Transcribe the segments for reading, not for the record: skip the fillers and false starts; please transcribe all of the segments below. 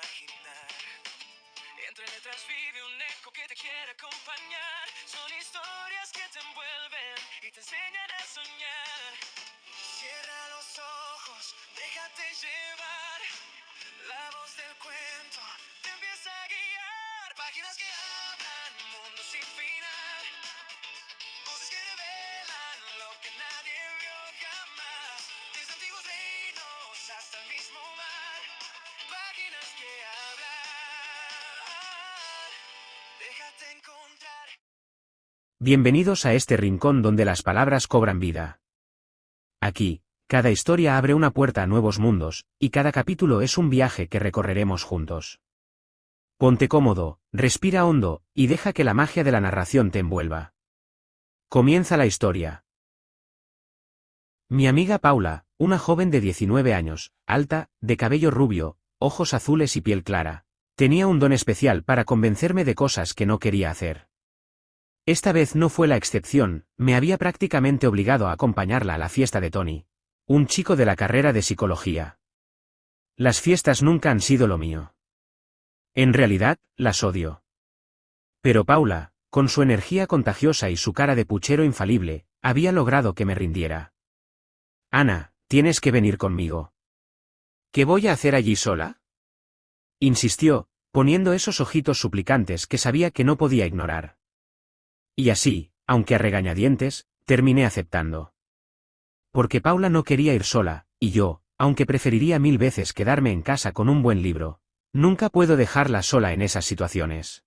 imaginar. Entre letras vive un eco que te quiere acompañar. Son historias que te envuelven y te enseñan a soñar. Cierra los ojos, déjate llevar. La voz del cuento te empieza a guiar. Páginas que hablan, mundo sin final. Voces que revelan lo que nadie vio jamás. Desde antiguos reinos hasta el mismo mar. Páginas que hablan. Déjate encontrar. Bienvenidos a este rincón donde las palabras cobran vida. Aquí, cada historia abre una puerta a nuevos mundos, y cada capítulo es un viaje que recorreremos juntos. Ponte cómodo, respira hondo, y deja que la magia de la narración te envuelva. Comienza la historia. Mi amiga Paula, una joven de 19 años, alta, de cabello rubio, ojos azules y piel clara, tenía un don especial para convencerme de cosas que no quería hacer. Esta vez no fue la excepción, me había prácticamente obligado a acompañarla a la fiesta de Tony, un chico de la carrera de psicología. Las fiestas nunca han sido lo mío. En realidad, las odio. Pero Paula, con su energía contagiosa y su cara de puchero infalible, había logrado que me rindiera. Ana, tienes que venir conmigo. ¿Qué voy a hacer allí sola? Insistió, poniendo esos ojitos suplicantes que sabía que no podía ignorar. Y así, aunque a regañadientes, terminé aceptando. Porque Paula no quería ir sola, y yo, aunque preferiría 1000 veces quedarme en casa con un buen libro, nunca puedo dejarla sola en esas situaciones.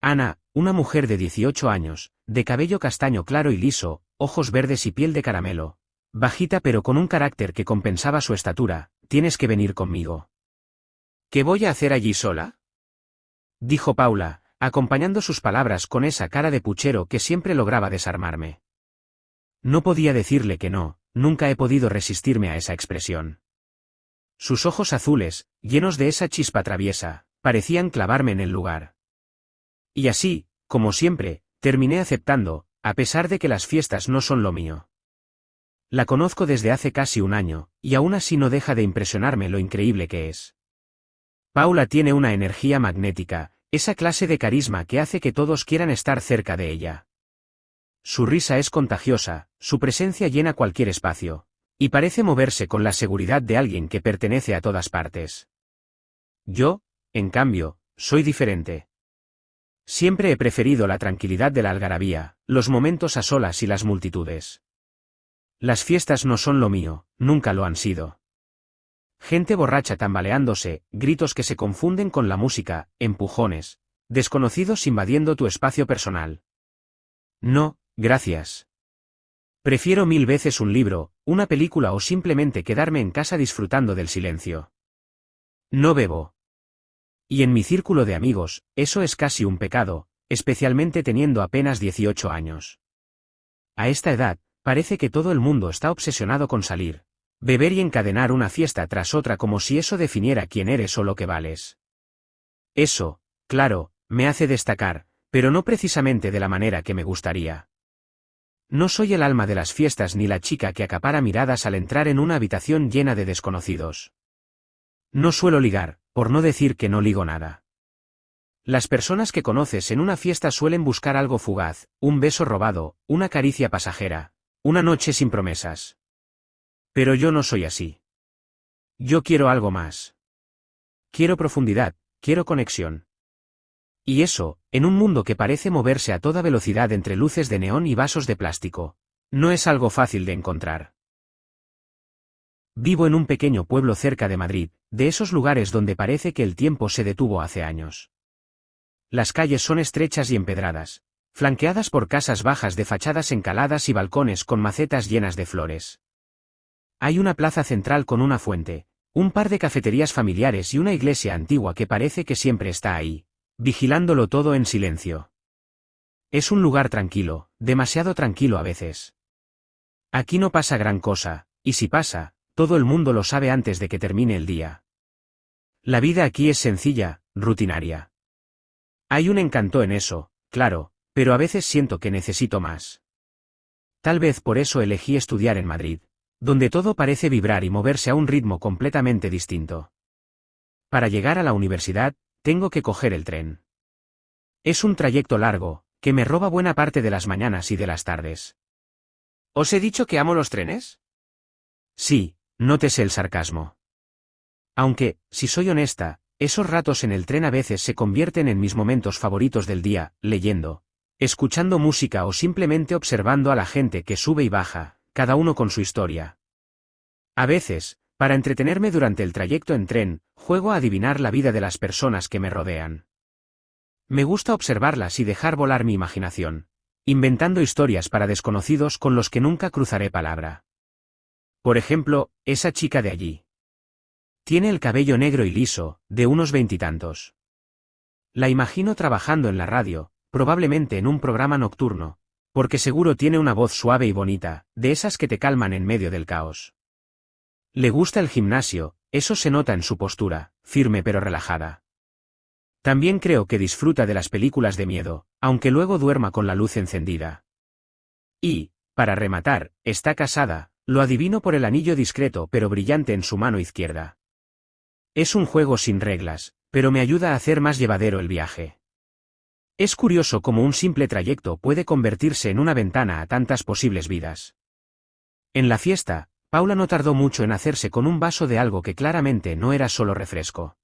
Ana, una mujer de 18 años, de cabello castaño claro y liso, ojos verdes y piel de caramelo, bajita pero con un carácter que compensaba su estatura, tienes que venir conmigo. ¿Qué voy a hacer allí sola? Dijo Paula, acompañando sus palabras con esa cara de puchero que siempre lograba desarmarme. No podía decirle que no, nunca he podido resistirme a esa expresión. Sus ojos azules, llenos de esa chispa traviesa, parecían clavarme en el lugar. Y así, como siempre, terminé aceptando, a pesar de que las fiestas no son lo mío. La conozco desde hace casi un año, y aún así no deja de impresionarme lo increíble que es. Paula tiene una energía magnética, esa clase de carisma que hace que todos quieran estar cerca de ella. Su risa es contagiosa, su presencia llena cualquier espacio, y parece moverse con la seguridad de alguien que pertenece a todas partes. Yo, en cambio, soy diferente. Siempre he preferido la tranquilidad de la algarabía, los momentos a solas y las multitudes. Las fiestas no son lo mío, nunca lo han sido. Gente borracha tambaleándose, gritos que se confunden con la música, empujones, desconocidos invadiendo tu espacio personal. No, gracias. Prefiero 1000 veces un libro, una película o simplemente quedarme en casa disfrutando del silencio. No bebo. Y en mi círculo de amigos, eso es casi un pecado, especialmente teniendo apenas 18 años. A esta edad, parece que todo el mundo está obsesionado con salir, beber y encadenar una fiesta tras otra como si eso definiera quién eres o lo que vales. Eso, claro, me hace destacar, pero no precisamente de la manera que me gustaría. No soy el alma de las fiestas ni la chica que acapara miradas al entrar en una habitación llena de desconocidos. No suelo ligar, por no decir que no ligo nada. Las personas que conoces en una fiesta suelen buscar algo fugaz, un beso robado, una caricia pasajera, una noche sin promesas. Pero yo no soy así. Yo quiero algo más. Quiero profundidad, quiero conexión. Y eso, en un mundo que parece moverse a toda velocidad entre luces de neón y vasos de plástico, no es algo fácil de encontrar. Vivo en un pequeño pueblo cerca de Madrid, de esos lugares donde parece que el tiempo se detuvo hace años. Las calles son estrechas y empedradas, flanqueadas por casas bajas de fachadas encaladas y balcones con macetas llenas de flores. Hay una plaza central con una fuente, un par de cafeterías familiares y una iglesia antigua que parece que siempre está ahí, vigilándolo todo en silencio. Es un lugar tranquilo, demasiado tranquilo a veces. Aquí no pasa gran cosa, y si pasa, todo el mundo lo sabe antes de que termine el día. La vida aquí es sencilla, rutinaria. Hay un encanto en eso, claro, pero a veces siento que necesito más. Tal vez por eso elegí estudiar en Madrid, donde todo parece vibrar y moverse a un ritmo completamente distinto. Para llegar a la universidad, tengo que coger el tren. Es un trayecto largo, que me roba buena parte de las mañanas y de las tardes. ¿Os he dicho que amo los trenes? Sí, nótese el sarcasmo. Aunque, si soy honesta, esos ratos en el tren a veces se convierten en mis momentos favoritos del día, leyendo, escuchando música o simplemente observando a la gente que sube y baja, cada uno con su historia. A veces, para entretenerme durante el trayecto en tren, juego a adivinar la vida de las personas que me rodean. Me gusta observarlas y dejar volar mi imaginación, inventando historias para desconocidos con los que nunca cruzaré palabra. Por ejemplo, esa chica de allí. Tiene el cabello negro y liso, de unos veintitantos. La imagino trabajando en la radio, probablemente en un programa nocturno, porque seguro tiene una voz suave y bonita, de esas que te calman en medio del caos. Le gusta el gimnasio, eso se nota en su postura, firme pero relajada. También creo que disfruta de las películas de miedo, aunque luego duerma con la luz encendida. Y, para rematar, está casada, lo adivino por el anillo discreto pero brillante en su mano izquierda. Es un juego sin reglas, pero me ayuda a hacer más llevadero el viaje. Es curioso cómo un simple trayecto puede convertirse en una ventana a tantas posibles vidas. En la fiesta, Paula no tardó mucho en hacerse con un vaso de algo que claramente no era solo refresco.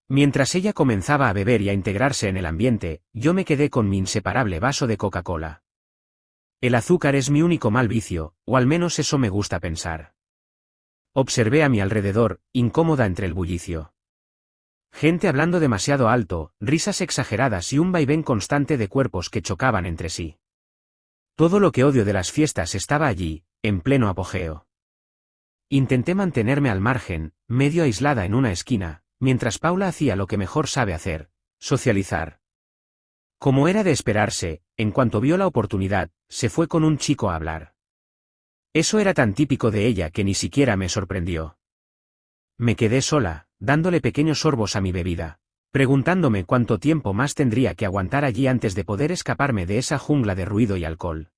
Mientras ella comenzaba a beber y a integrarse en el ambiente, yo me quedé con mi inseparable vaso de Coca-Cola. El azúcar es mi único mal vicio, o al menos eso me gusta pensar. Observé a mi alrededor, incómoda entre el bullicio. Gente hablando demasiado alto, risas exageradas y un vaivén constante de cuerpos que chocaban entre sí. Todo lo que odio de las fiestas estaba allí, en pleno apogeo. Intenté mantenerme al margen, medio aislada en una esquina, mientras Paula hacía lo que mejor sabe hacer, socializar. Como era de esperarse, en cuanto vio la oportunidad, se fue con un chico a hablar. Eso era tan típico de ella que ni siquiera me sorprendió. Me quedé sola, dándole pequeños sorbos a mi bebida, preguntándome cuánto tiempo más tendría que aguantar allí antes de poder escaparme de esa jungla de ruido y alcohol.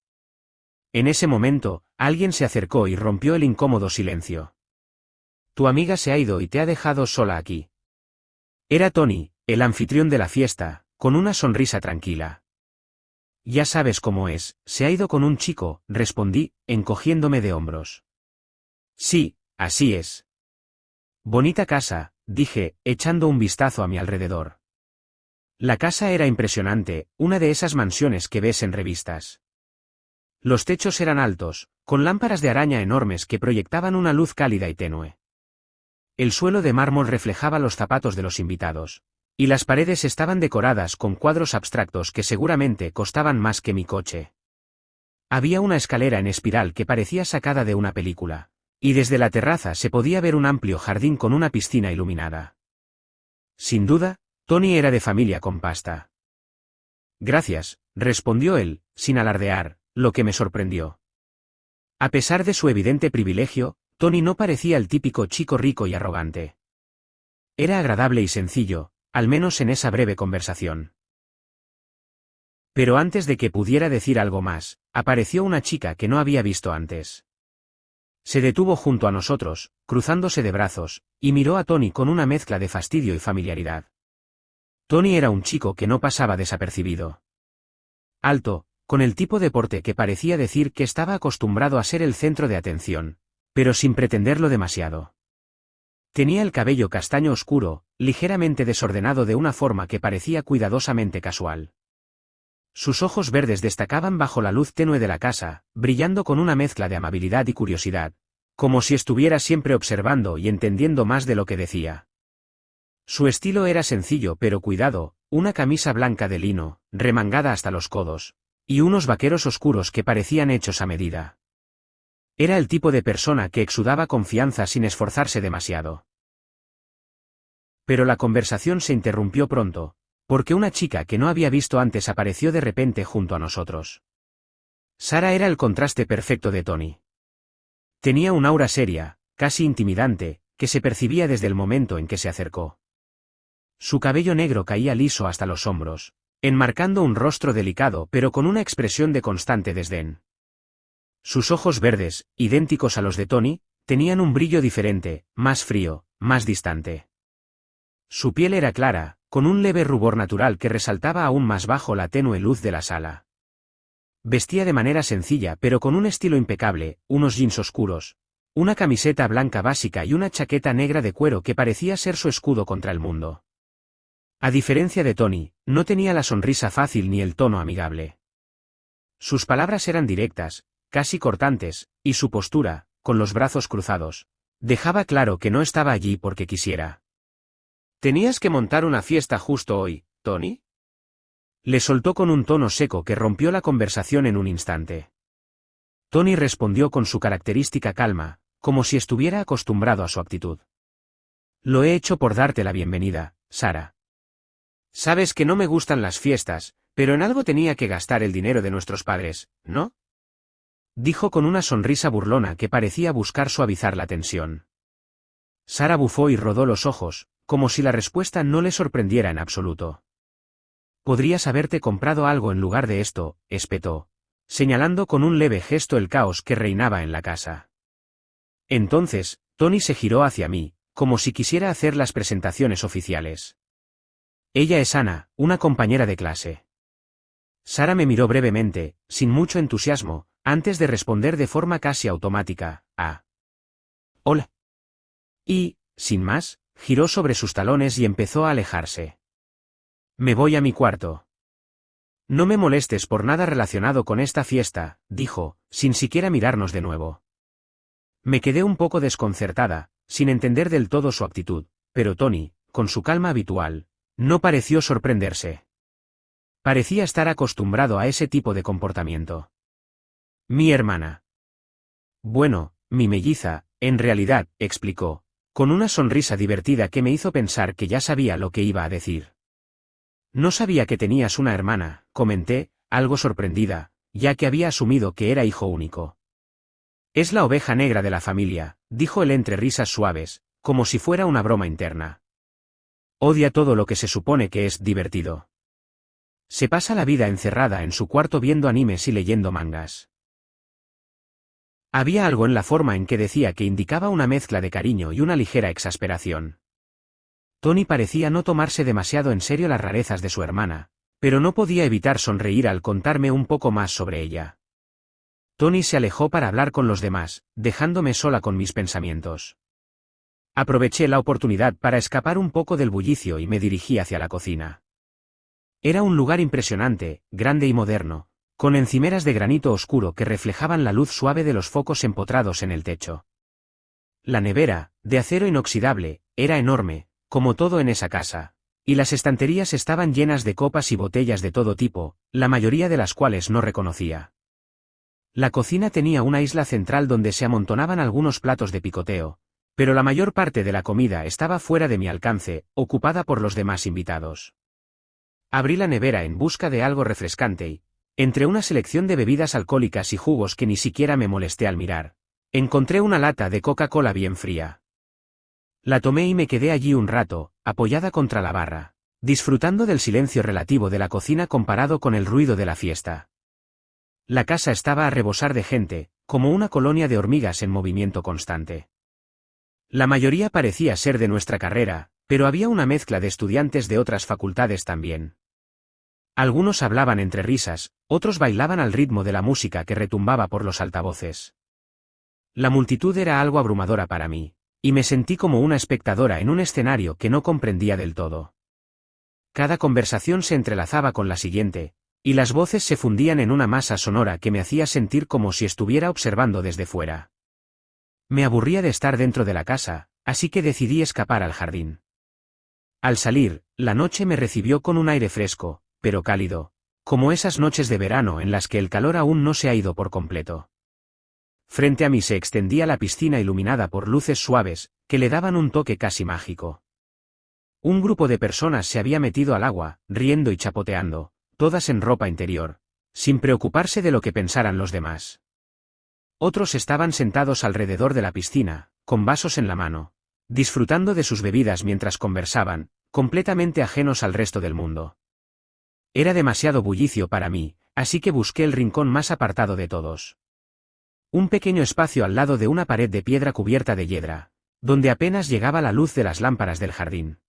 En ese momento, alguien se acercó y rompió el incómodo silencio. Tu amiga se ha ido y te ha dejado sola aquí. Era Tony, el anfitrión de la fiesta, con una sonrisa tranquila. Ya sabes cómo es, se ha ido con un chico, respondí, encogiéndome de hombros. Sí, así es. Bonita casa, dije, echando un vistazo a mi alrededor. La casa era impresionante, una de esas mansiones que ves en revistas. Los techos eran altos, con lámparas de araña enormes que proyectaban una luz cálida y tenue. El suelo de mármol reflejaba los zapatos de los invitados. Y las paredes estaban decoradas con cuadros abstractos que seguramente costaban más que mi coche. Había una escalera en espiral que parecía sacada de una película, y desde la terraza se podía ver un amplio jardín con una piscina iluminada. Sin duda, Tony era de familia con pasta. Gracias, respondió él, sin alardear, lo que me sorprendió. A pesar de su evidente privilegio, Tony no parecía el típico chico rico y arrogante. Era agradable y sencillo, al menos en esa breve conversación. Pero antes de que pudiera decir algo más, apareció una chica que no había visto antes. Se detuvo junto a nosotros, cruzándose de brazos, y miró a Tony con una mezcla de fastidio y familiaridad. Tony era un chico que no pasaba desapercibido. Alto, con el tipo de porte que parecía decir que estaba acostumbrado a ser el centro de atención, pero sin pretenderlo demasiado. Tenía el cabello castaño oscuro, ligeramente desordenado de una forma que parecía cuidadosamente casual. Sus ojos verdes destacaban bajo la luz tenue de la casa, brillando con una mezcla de amabilidad y curiosidad, como si estuviera siempre observando y entendiendo más de lo que decía. Su estilo era sencillo pero cuidado, una camisa blanca de lino, remangada hasta los codos, y unos vaqueros oscuros que parecían hechos a medida. Era el tipo de persona que exudaba confianza sin esforzarse demasiado. Pero la conversación se interrumpió pronto, porque una chica que no había visto antes apareció de repente junto a nosotros. Sara era el contraste perfecto de Tony. Tenía un aura seria, casi intimidante, que se percibía desde el momento en que se acercó. Su cabello negro caía liso hasta los hombros, enmarcando un rostro delicado pero con una expresión de constante desdén. Sus ojos verdes, idénticos a los de Tony, tenían un brillo diferente, más frío, más distante. Su piel era clara, con un leve rubor natural que resaltaba aún más bajo la tenue luz de la sala. Vestía de manera sencilla pero con un estilo impecable, unos jeans oscuros, una camiseta blanca básica y una chaqueta negra de cuero que parecía ser su escudo contra el mundo. A diferencia de Tony, no tenía la sonrisa fácil ni el tono amigable. Sus palabras eran directas, casi cortantes, y su postura, con los brazos cruzados, dejaba claro que no estaba allí porque quisiera. ¿Tenías que montar una fiesta justo hoy, Tony? Le soltó con un tono seco que rompió la conversación en un instante. Tony respondió con su característica calma, como si estuviera acostumbrado a su actitud. Lo he hecho por darte la bienvenida, Sara. Sabes que no me gustan las fiestas, pero en algo tenía que gastar el dinero de nuestros padres, ¿no? Dijo con una sonrisa burlona que parecía buscar suavizar la tensión. Sara bufó y rodó los ojos, como si la respuesta no le sorprendiera en absoluto. Podrías haberte comprado algo en lugar de esto, espetó, señalando con un leve gesto el caos que reinaba en la casa. Entonces, Tony se giró hacia mí, como si quisiera hacer las presentaciones oficiales. Ella es Ana, una compañera de clase. Sara me miró brevemente, sin mucho entusiasmo, antes de responder de forma casi automática, hola. Y, sin más, giró sobre sus talones y empezó a alejarse. Me voy a mi cuarto. No me molestes por nada relacionado con esta fiesta, dijo, sin siquiera mirarnos de nuevo. Me quedé un poco desconcertada, sin entender del todo su actitud, pero Tony, con su calma habitual, no pareció sorprenderse. Parecía estar acostumbrado a ese tipo de comportamiento. Mi hermana. Bueno, mi melliza, en realidad, explicó, con una sonrisa divertida que me hizo pensar que ya sabía lo que iba a decir. No sabía que tenías una hermana, comenté, algo sorprendida, ya que había asumido que era hijo único. Es la oveja negra de la familia, dijo él entre risas suaves, como si fuera una broma interna. Odia todo lo que se supone que es divertido. Se pasa la vida encerrada en su cuarto viendo animes y leyendo mangas. Había algo en la forma en que decía que indicaba una mezcla de cariño y una ligera exasperación. Tony parecía no tomarse demasiado en serio las rarezas de su hermana, pero no podía evitar sonreír al contarme un poco más sobre ella. Tony se alejó para hablar con los demás, dejándome sola con mis pensamientos. Aproveché la oportunidad para escapar un poco del bullicio y me dirigí hacia la cocina. Era un lugar impresionante, grande y moderno, con encimeras de granito oscuro que reflejaban la luz suave de los focos empotrados en el techo. La nevera, de acero inoxidable, era enorme, como todo en esa casa, y las estanterías estaban llenas de copas y botellas de todo tipo, la mayoría de las cuales no reconocía. La cocina tenía una isla central donde se amontonaban algunos platos de picoteo, pero la mayor parte de la comida estaba fuera de mi alcance, ocupada por los demás invitados. Abrí la nevera en busca de algo refrescante y, entre una selección de bebidas alcohólicas y jugos que ni siquiera me molesté al mirar, encontré una lata de Coca-Cola bien fría. La tomé y me quedé allí un rato, apoyada contra la barra, disfrutando del silencio relativo de la cocina comparado con el ruido de la fiesta. La casa estaba a rebosar de gente, como una colonia de hormigas en movimiento constante. La mayoría parecía ser de nuestra carrera, pero había una mezcla de estudiantes de otras facultades también. Algunos hablaban entre risas, otros bailaban al ritmo de la música que retumbaba por los altavoces. La multitud era algo abrumadora para mí, y me sentí como una espectadora en un escenario que no comprendía del todo. Cada conversación se entrelazaba con la siguiente, y las voces se fundían en una masa sonora que me hacía sentir como si estuviera observando desde fuera. Me aburría de estar dentro de la casa, así que decidí escapar al jardín. Al salir, la noche me recibió con un aire fresco, pero cálido, como esas noches de verano en las que el calor aún no se ha ido por completo. Frente a mí se extendía la piscina iluminada por luces suaves, que le daban un toque casi mágico. Un grupo de personas se había metido al agua, riendo y chapoteando, todas en ropa interior, sin preocuparse de lo que pensaran los demás. Otros estaban sentados alrededor de la piscina, con vasos en la mano, disfrutando de sus bebidas mientras conversaban, completamente ajenos al resto del mundo. Era demasiado bullicio para mí, así que busqué el rincón más apartado de todos. Un pequeño espacio al lado de una pared de piedra cubierta de hiedra, donde apenas llegaba la luz de las lámparas del jardín.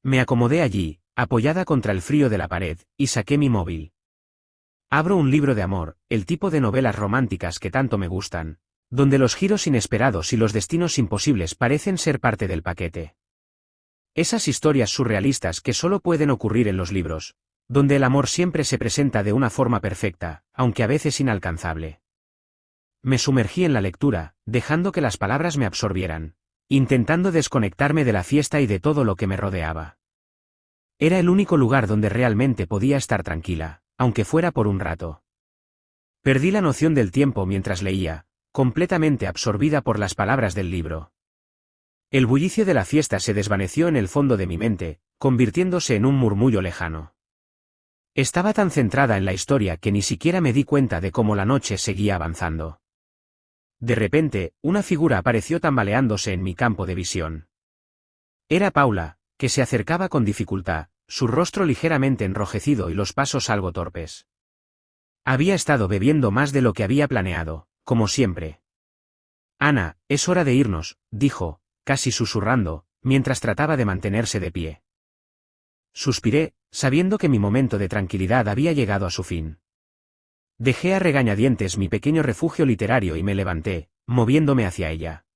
Me acomodé allí, apoyada contra el frío de la pared, y saqué mi móvil. Abro un libro de amor, el tipo de novelas románticas que tanto me gustan, donde los giros inesperados y los destinos imposibles parecen ser parte del paquete. Esas historias surrealistas que solo pueden ocurrir en los libros, donde el amor siempre se presenta de una forma perfecta, aunque a veces inalcanzable. Me sumergí en la lectura, dejando que las palabras me absorbieran, intentando desconectarme de la fiesta y de todo lo que me rodeaba. Era el único lugar donde realmente podía estar tranquila, aunque fuera por un rato. Perdí la noción del tiempo mientras leía, completamente absorbida por las palabras del libro. El bullicio de la fiesta se desvaneció en el fondo de mi mente, convirtiéndose en un murmullo lejano. Estaba tan centrada en la historia que ni siquiera me di cuenta de cómo la noche seguía avanzando. De repente, una figura apareció tambaleándose en mi campo de visión. Era Paula, que se acercaba con dificultad, su rostro ligeramente enrojecido y los pasos algo torpes. Había estado bebiendo más de lo que había planeado, como siempre. Ana, es hora de irnos, dijo, casi susurrando, mientras trataba de mantenerse de pie. Suspiré, sabiendo que mi momento de tranquilidad había llegado a su fin. Dejé a regañadientes mi pequeño refugio literario y me levanté, moviéndome hacia ella.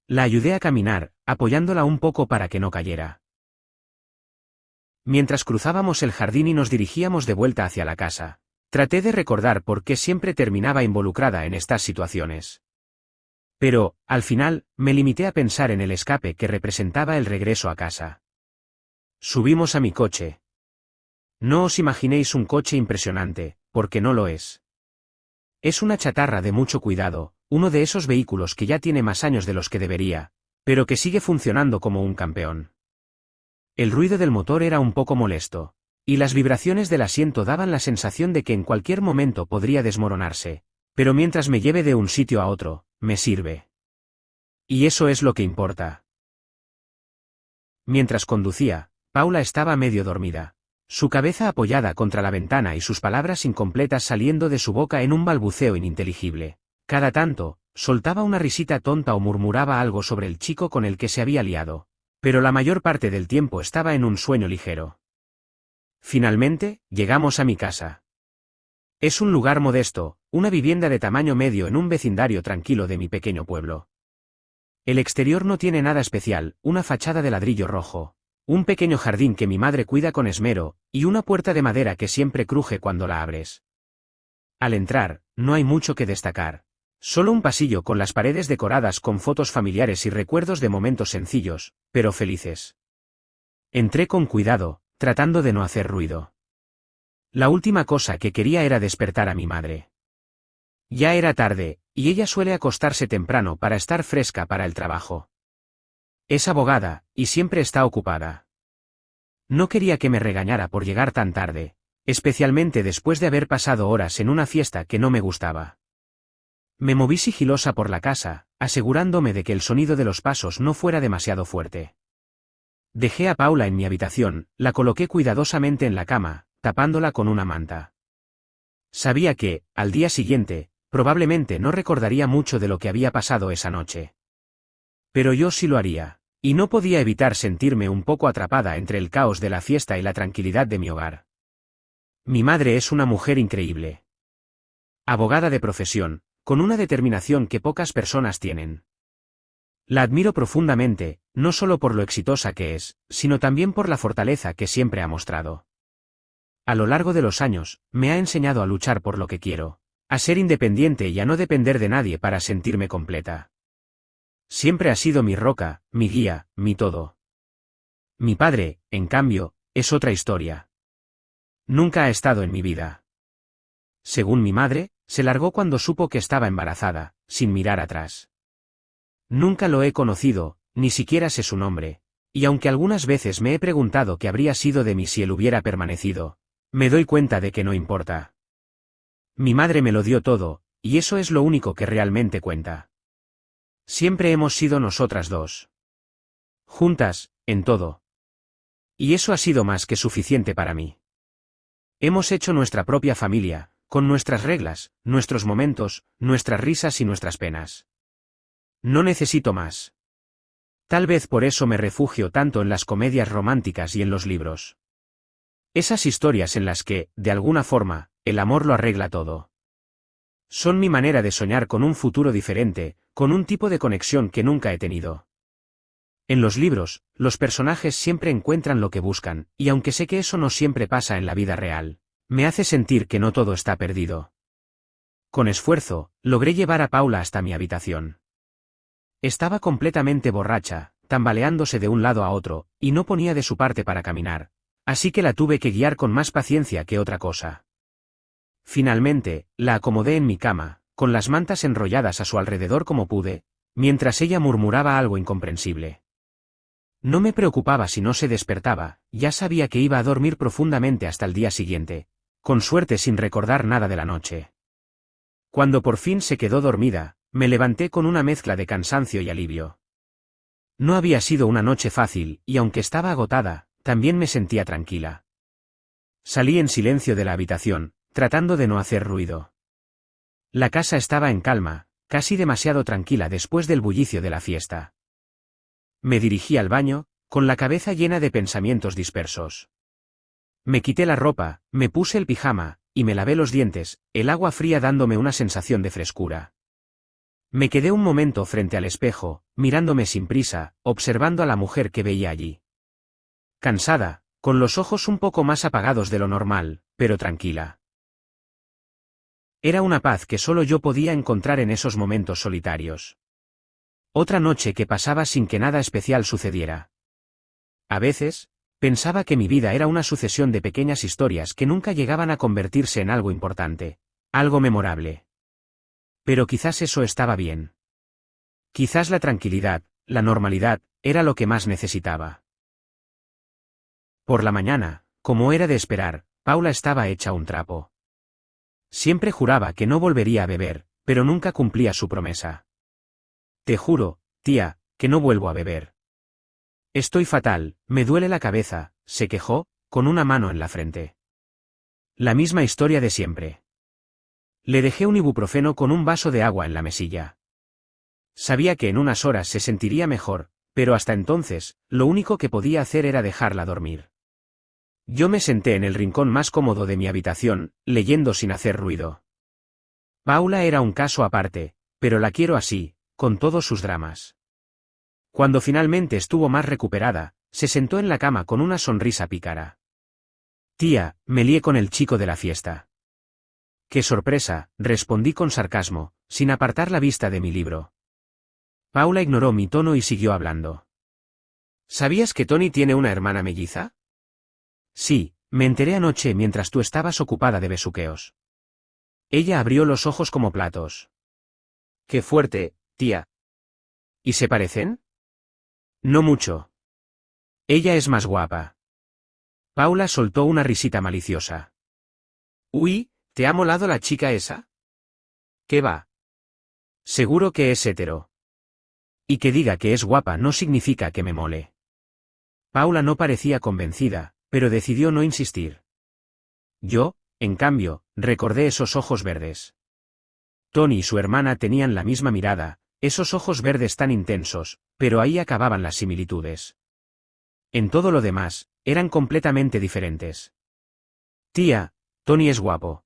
La ayudé a caminar, apoyándola un poco para que no cayera. Mientras cruzábamos el jardín y nos dirigíamos de vuelta hacia la casa, traté de recordar por qué siempre terminaba involucrada en estas situaciones. Pero, al final, me limité a pensar en el escape que representaba el regreso a casa. Subimos a mi coche. No os imaginéis un coche impresionante, porque no lo es. Es una chatarra de mucho cuidado, uno de esos vehículos que ya tiene más años de los que debería, pero que sigue funcionando como un campeón. El ruido del motor era un poco molesto, y las vibraciones del asiento daban la sensación de que en cualquier momento podría desmoronarse, pero mientras me lleve de un sitio a otro, me sirve. Y eso es lo que importa. Mientras conducía, Paula estaba medio dormida, su cabeza apoyada contra la ventana y sus palabras incompletas saliendo de su boca en un balbuceo ininteligible. Cada tanto, soltaba una risita tonta o murmuraba algo sobre el chico con el que se había liado, pero la mayor parte del tiempo estaba en un sueño ligero. Finalmente, llegamos a mi casa. Es un lugar modesto, una vivienda de tamaño medio en un vecindario tranquilo de mi pequeño pueblo. El exterior no tiene nada especial, una fachada de ladrillo rojo, un pequeño jardín que mi madre cuida con esmero, y una puerta de madera que siempre cruje cuando la abres. Al entrar, no hay mucho que destacar. Solo un pasillo con las paredes decoradas con fotos familiares y recuerdos de momentos sencillos, pero felices. Entré con cuidado, tratando de no hacer ruido. La última cosa que quería era despertar a mi madre. Ya era tarde, y ella suele acostarse temprano para estar fresca para el trabajo. Es abogada, y siempre está ocupada. No quería que me regañara por llegar tan tarde, especialmente después de haber pasado horas en una fiesta que no me gustaba. Me moví sigilosa por la casa, asegurándome de que el sonido de los pasos no fuera demasiado fuerte. Dejé a Paula en mi habitación, la coloqué cuidadosamente en la cama, tapándola con una manta. Sabía que, al día siguiente, probablemente no recordaría mucho de lo que había pasado esa noche. Pero yo sí lo haría, y no podía evitar sentirme un poco atrapada entre el caos de la fiesta y la tranquilidad de mi hogar. Mi madre es una mujer increíble. Abogada de profesión, con una determinación que pocas personas tienen. La admiro profundamente, no solo por lo exitosa que es, sino también por la fortaleza que siempre ha mostrado. A lo largo de los años, me ha enseñado a luchar por lo que quiero, a ser independiente y a no depender de nadie para sentirme completa. Siempre ha sido mi roca, mi guía, mi todo. Mi padre, en cambio, es otra historia. Nunca ha estado en mi vida. Según mi madre, se largó cuando supo que estaba embarazada, sin mirar atrás. Nunca lo he conocido, ni siquiera sé su nombre, y aunque algunas veces me he preguntado qué habría sido de mí si él hubiera permanecido, me doy cuenta de que no importa. Mi madre me lo dio todo, y eso es lo único que realmente cuenta. Siempre hemos sido nosotras dos. Juntas, en todo. Y eso ha sido más que suficiente para mí. Hemos hecho nuestra propia familia, con nuestras reglas, nuestros momentos, nuestras risas y nuestras penas. No necesito más. Tal vez por eso me refugio tanto en las comedias románticas y en los libros. Esas historias en las que, de alguna forma, el amor lo arregla todo. Son mi manera de soñar con un futuro diferente, con un tipo de conexión que nunca he tenido. En los libros, los personajes siempre encuentran lo que buscan, y aunque sé que eso no siempre pasa en la vida real, me hace sentir que no todo está perdido. Con esfuerzo, logré llevar a Paula hasta mi habitación. Estaba completamente borracha, tambaleándose de un lado a otro, y no ponía de su parte para caminar, así que la tuve que guiar con más paciencia que otra cosa. Finalmente, la acomodé en mi cama, con las mantas enrolladas a su alrededor como pude, mientras ella murmuraba algo incomprensible. No me preocupaba si no se despertaba, ya sabía que iba a dormir profundamente hasta el día siguiente, con suerte sin recordar nada de la noche. Cuando por fin se quedó dormida, me levanté con una mezcla de cansancio y alivio. No había sido una noche fácil, y aunque estaba agotada, también me sentía tranquila. Salí en silencio de la habitación, tratando de no hacer ruido. La casa estaba en calma, casi demasiado tranquila después del bullicio de la fiesta. Me dirigí al baño, con la cabeza llena de pensamientos dispersos. Me quité la ropa, me puse el pijama, y me lavé los dientes, el agua fría dándome una sensación de frescura. Me quedé un momento frente al espejo, mirándome sin prisa, observando a la mujer que veía allí. Cansada, con los ojos un poco más apagados de lo normal, pero tranquila. Era una paz que solo yo podía encontrar en esos momentos solitarios. Otra noche que pasaba sin que nada especial sucediera. A veces, pensaba que mi vida era una sucesión de pequeñas historias que nunca llegaban a convertirse en algo importante, algo memorable. Pero quizás eso estaba bien. Quizás la tranquilidad, la normalidad, era lo que más necesitaba. Por la mañana, como era de esperar, Paula estaba hecha un trapo. Siempre juraba que no volvería a beber, pero nunca cumplía su promesa. Te juro, tía, que no vuelvo a beber. Estoy fatal, me duele la cabeza, se quejó, con una mano en la frente. La misma historia de siempre. Le dejé un ibuprofeno con un vaso de agua en la mesilla. Sabía que en unas horas se sentiría mejor, pero hasta entonces, lo único que podía hacer era dejarla dormir. Yo me senté en el rincón más cómodo de mi habitación, leyendo sin hacer ruido. Paula era un caso aparte, pero la quiero así, con todos sus dramas. Cuando finalmente estuvo más recuperada, se sentó en la cama con una sonrisa pícara. Tía, me lié con el chico de la fiesta. ¡Qué sorpresa!, respondí con sarcasmo, sin apartar la vista de mi libro. Paula ignoró mi tono y siguió hablando. ¿Sabías que Tony tiene una hermana melliza? Sí, me enteré anoche mientras tú estabas ocupada de besuqueos. Ella abrió los ojos como platos. ¡Qué fuerte, tía! ¿Y se parecen? No mucho. Ella es más guapa. Paula soltó una risita maliciosa. Uy, ¿te ha molado la chica esa? ¿Qué va? Seguro que es hetero. Y que diga que es guapa no significa que me mole. Paula no parecía convencida, pero decidió no insistir. Yo, en cambio, recordé esos ojos verdes. Tony y su hermana tenían la misma mirada, esos ojos verdes tan intensos, pero ahí acababan las similitudes. En todo lo demás, eran completamente diferentes. Tía, Tony es guapo.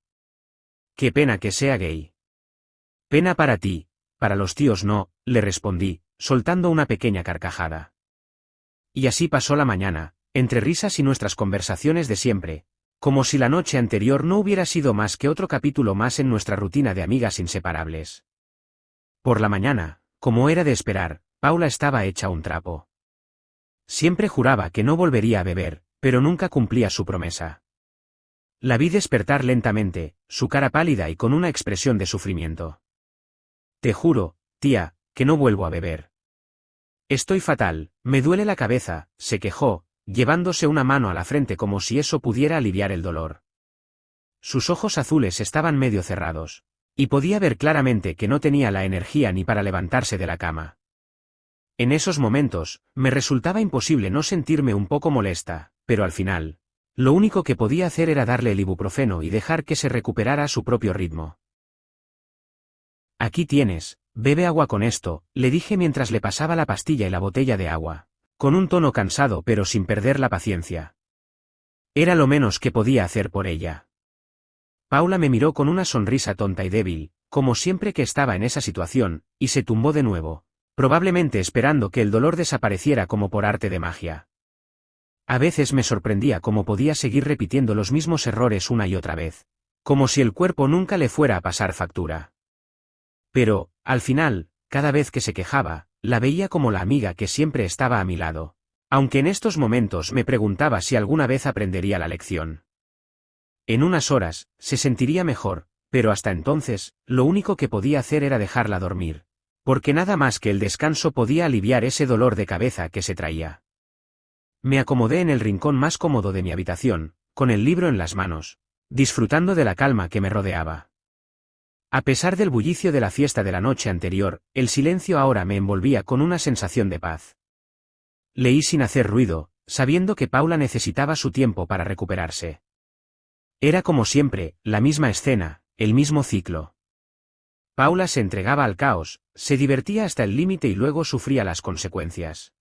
Qué pena que sea gay. Pena para ti, para los tíos no, le respondí, soltando una pequeña carcajada. Y así pasó la mañana, entre risas y nuestras conversaciones de siempre, como si la noche anterior no hubiera sido más que otro capítulo más en nuestra rutina de amigas inseparables. Por la mañana, como era de esperar, Paula estaba hecha un trapo. Siempre juraba que no volvería a beber, pero nunca cumplía su promesa. La vi despertar lentamente, su cara pálida y con una expresión de sufrimiento. Te juro, tía, que no vuelvo a beber. Estoy fatal, me duele la cabeza, se quejó, llevándose una mano a la frente como si eso pudiera aliviar el dolor. Sus ojos azules estaban medio cerrados, y podía ver claramente que no tenía la energía ni para levantarse de la cama. En esos momentos, me resultaba imposible no sentirme un poco molesta, pero al final, lo único que podía hacer era darle el ibuprofeno y dejar que se recuperara a su propio ritmo. Aquí tienes, Bebe agua con esto, le dije mientras le pasaba la pastilla y la botella de agua, con un tono cansado pero sin perder la paciencia. Era lo menos que podía hacer por ella. Paula me miró con una sonrisa tonta y débil, como siempre que estaba en esa situación, y se tumbó de nuevo, probablemente esperando que el dolor desapareciera como por arte de magia. A veces me sorprendía cómo podía seguir repitiendo los mismos errores una y otra vez, como si el cuerpo nunca le fuera a pasar factura. Pero, al final, cada vez que se quejaba, la veía como la amiga que siempre estaba a mi lado, aunque en estos momentos me preguntaba si alguna vez aprendería la lección. En unas horas, se sentiría mejor, pero hasta entonces, lo único que podía hacer era dejarla dormir, porque nada más que el descanso podía aliviar ese dolor de cabeza que se traía. Me acomodé en el rincón más cómodo de mi habitación, con el libro en las manos, disfrutando de la calma que me rodeaba. A pesar del bullicio de la fiesta de la noche anterior, el silencio ahora me envolvía con una sensación de paz. Leí sin hacer ruido, sabiendo que Paula necesitaba su tiempo para recuperarse. Era como siempre, la misma escena, el mismo ciclo. Paula se entregaba al caos, se divertía hasta el límite y luego sufría las consecuencias.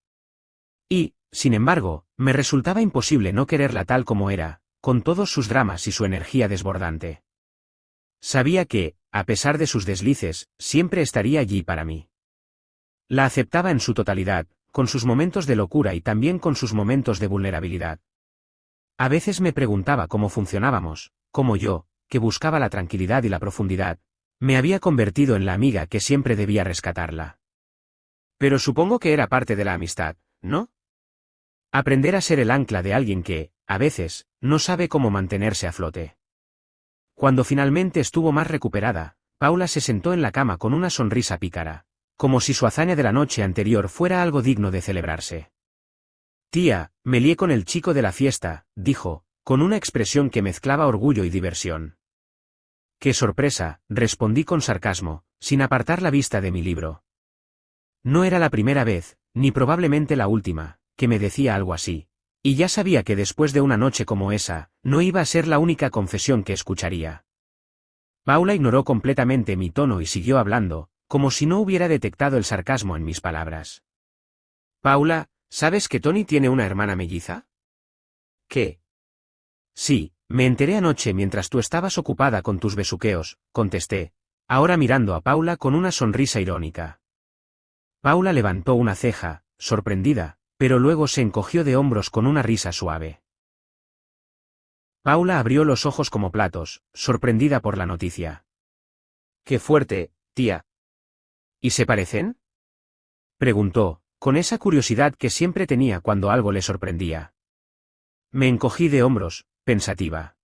Y, sin embargo, me resultaba imposible no quererla tal como era, con todos sus dramas y su energía desbordante. Sabía que, a pesar de sus deslices, siempre estaría allí para mí. La aceptaba en su totalidad, con sus momentos de locura y también con sus momentos de vulnerabilidad. A veces me preguntaba cómo funcionábamos, cómo yo, que buscaba la tranquilidad y la profundidad, me había convertido en la amiga que siempre debía rescatarla. Pero supongo que era parte de la amistad, ¿no? Aprender a ser el ancla de alguien que, a veces, no sabe cómo mantenerse a flote. Cuando finalmente estuvo más recuperada, Paula se sentó en la cama con una sonrisa pícara, como si su hazaña de la noche anterior fuera algo digno de celebrarse. Tía, me lié con el chico de la fiesta, dijo, con una expresión que mezclaba orgullo y diversión. ¡Qué sorpresa!, respondí con sarcasmo, sin apartar la vista de mi libro. No era la primera vez, ni probablemente la última, que me decía algo así, y ya sabía que después de una noche como esa, no iba a ser la única confesión que escucharía. Paula ignoró completamente mi tono y siguió hablando, como si no hubiera detectado el sarcasmo en mis palabras. Paula, ¿sabes que Tony tiene una hermana melliza? ¿Qué? Sí, me enteré anoche mientras tú estabas ocupada con tus besuqueos, contesté, ahora mirando a Paula con una sonrisa irónica. Paula levantó una ceja, sorprendida, pero luego se encogió de hombros con una risa suave. Paula abrió los ojos como platos, sorprendida por la noticia. ¡Qué fuerte, tía! ¿Y se parecen?, preguntó, con esa curiosidad que siempre tenía cuando algo le sorprendía. Me encogí de hombros, pensativa.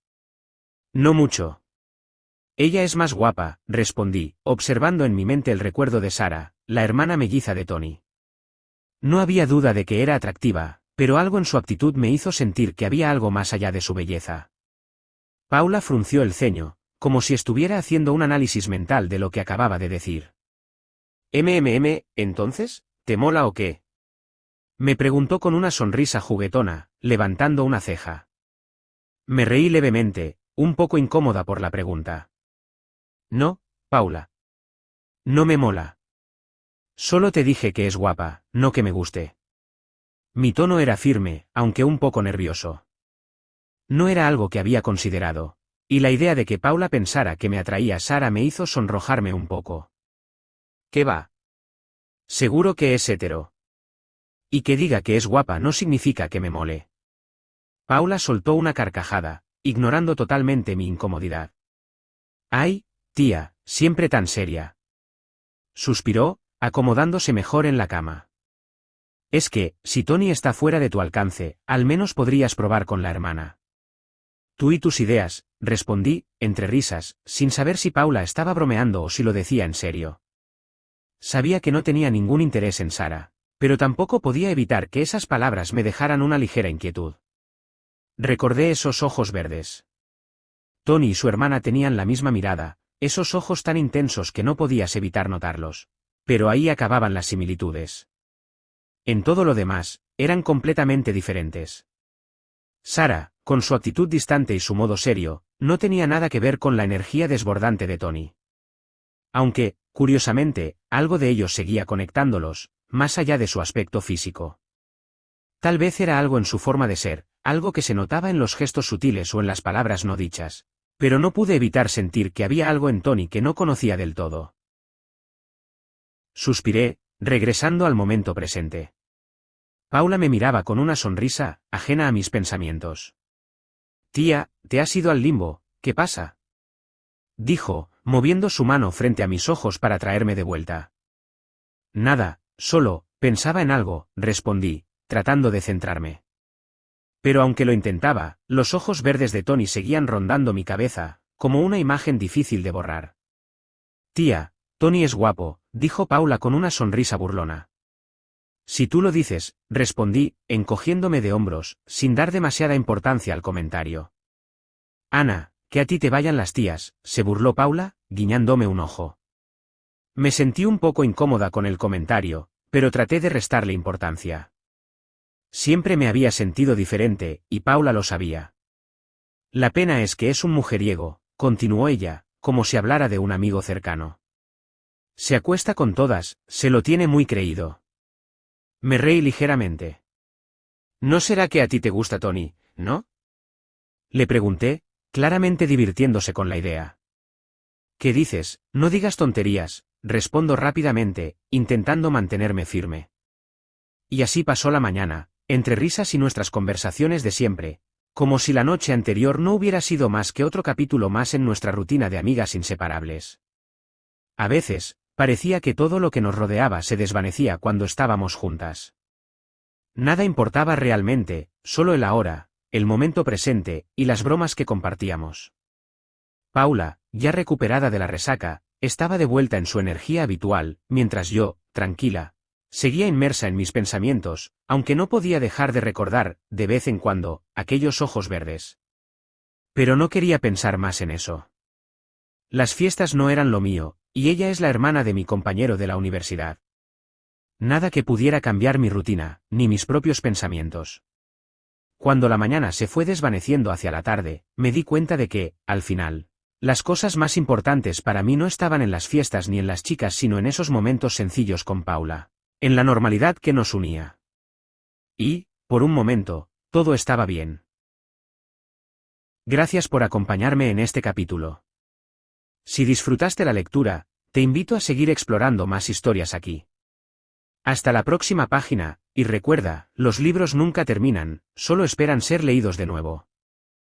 No mucho. Ella es más guapa, respondí, observando en mi mente el recuerdo de Sara, la hermana melliza de Tony. No había duda de que era atractiva, pero algo en su actitud me hizo sentir que había algo más allá de su belleza. Paula frunció el ceño, como si estuviera haciendo un análisis mental de lo que acababa de decir. ¿Entonces, te mola o qué?, me preguntó con una sonrisa juguetona, levantando una ceja. Me reí levemente, un poco incómoda por la pregunta. No, Paula. No me mola. Solo te dije que es guapa, no que me guste. Mi tono era firme, aunque un poco nervioso. No era algo que había considerado, y la idea de que Paula pensara que me atraía a Sara me hizo sonrojarme un poco. ¿Qué va? Seguro que es hetero. Y que diga que es guapa no significa que me mole. Paula soltó una carcajada, ignorando totalmente mi incomodidad. Ay, tía, siempre tan seria. Suspiró, acomodándose mejor en la cama. Es que, si Tony está fuera de tu alcance, al menos podrías probar con la hermana. Tú y tus ideas, respondí, entre risas, sin saber si Paula estaba bromeando o si lo decía en serio. Sabía que no tenía ningún interés en Sara, pero tampoco podía evitar que esas palabras me dejaran una ligera inquietud. Recordé esos ojos verdes. Tony y su hermana tenían la misma mirada, esos ojos tan intensos que no podías evitar notarlos. Pero ahí acababan las similitudes. En todo lo demás, eran completamente diferentes. Sara, con su actitud distante y su modo serio, no tenía nada que ver con la energía desbordante de Tony. Aunque, Curiosamente, algo de ellos seguía conectándolos, más allá de su aspecto físico. Tal vez era algo en su forma de ser, algo que se notaba en los gestos sutiles o en las palabras no dichas, pero no pude evitar sentir que había algo en Tony que no conocía del todo. Suspiré, regresando al momento presente. Paula me miraba con una sonrisa, ajena a mis pensamientos. «Tía, te has ido al limbo, ¿qué pasa?», dijo, moviendo su mano frente a mis ojos para traerme de vuelta. «Nada, solo, pensaba en algo», respondí, tratando de centrarme. Pero aunque lo intentaba, los ojos verdes de Tony seguían rondando mi cabeza, como una imagen difícil de borrar. «Tía, Tony es guapo», dijo Paula con una sonrisa burlona. «Si tú lo dices», respondí, encogiéndome de hombros, sin dar demasiada importancia al comentario. «Ana, que a ti te vayan las tías», se burló Paula, guiñándome un ojo. Me sentí un poco incómoda con el comentario, pero traté de restarle importancia. Siempre me había sentido diferente, y Paula lo sabía. «La pena es que es un mujeriego», continuó ella, como si hablara de un amigo cercano. «Se acuesta con todas, se lo tiene muy creído». Me reí ligeramente. «¿No será que a ti te gusta Tony, no?», le pregunté, claramente divirtiéndose con la idea. «¿Qué dices? No digas tonterías», respondo rápidamente, intentando mantenerme firme. Y así pasó la mañana, entre risas y nuestras conversaciones de siempre, como si la noche anterior no hubiera sido más que otro capítulo más en nuestra rutina de amigas inseparables. A veces, parecía que todo lo que nos rodeaba se desvanecía cuando estábamos juntas. Nada importaba realmente, solo el ahora, el momento presente, y las bromas que compartíamos. Paula, ya recuperada de la resaca, estaba de vuelta en su energía habitual, mientras yo, tranquila, seguía inmersa en mis pensamientos, aunque no podía dejar de recordar, de vez en cuando, aquellos ojos verdes. Pero no quería pensar más en eso. Las fiestas no eran lo mío, y ella es la hermana de mi compañero de la universidad. Nada que pudiera cambiar mi rutina, ni mis propios pensamientos. Cuando la mañana se fue desvaneciendo hacia la tarde, me di cuenta de que, al final, las cosas más importantes para mí no estaban en las fiestas ni en las chicas sino en esos momentos sencillos con Paula, en la normalidad que nos unía. Y, por un momento, todo estaba bien. Gracias por acompañarme en este capítulo. Si disfrutaste la lectura, te invito a seguir explorando más historias aquí. Hasta la próxima página, y recuerda, los libros nunca terminan, solo esperan ser leídos de nuevo.